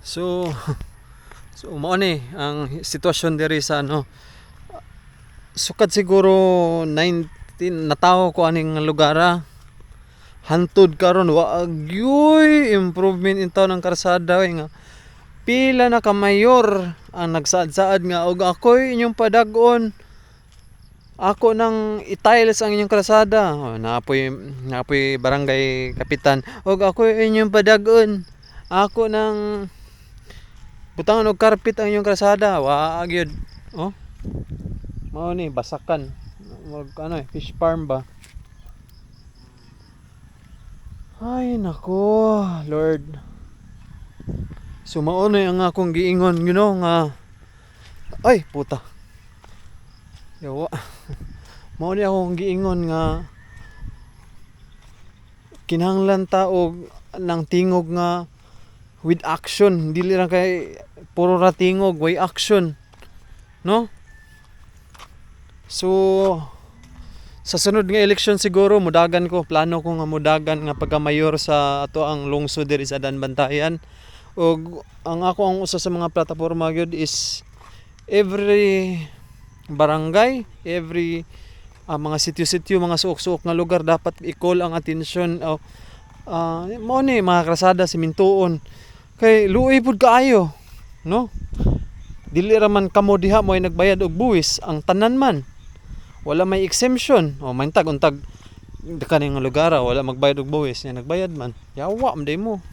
So so mao ni ang sitwasyon diri sa sukad siguro 19 natawo ko aning lugara. Hantud karon wa agyoy improvement into ng karsada nga pila na ka mayor ang nagsaad-saad nga og ako'y inyong padag-on. Ako nang i-tiles ang inyong kalsada. Naapoy barangay kapitan. Og ako inyong padag-on. Ako nang butangan og carpet ang inyong kalsada. Wa gyud. Oh. Mao ni basakan. Mag fish farm ba? Ay nako, Lord. So mao na ang akong giingon, nga ay puta. Yawa. Mao ni akong giingon nga kinahanglan ta og nang tingog nga with action, dili lang kay puro ra tingog, way action. No? So sa sunod nga eleksyon siguro plano ko nga mudagan nga pagka-mayor sa ato ang lungsod diri sa Danbantayan. Og ang usa sa mga plataporma gyud is every barangay, every mga sityo-sityo, mga suok-suok nga lugar dapat i-call ang atensyon mao ni mga krasada simintuon kay luoy pud kaayo, no? Dili ra man kamo diha mo ay nagbayad og buwis, ang tanan man wala may exemption. Mantag untag kaning nga lugar wala magbayad og buwis, nya nagbayad man. Yawa man day mo.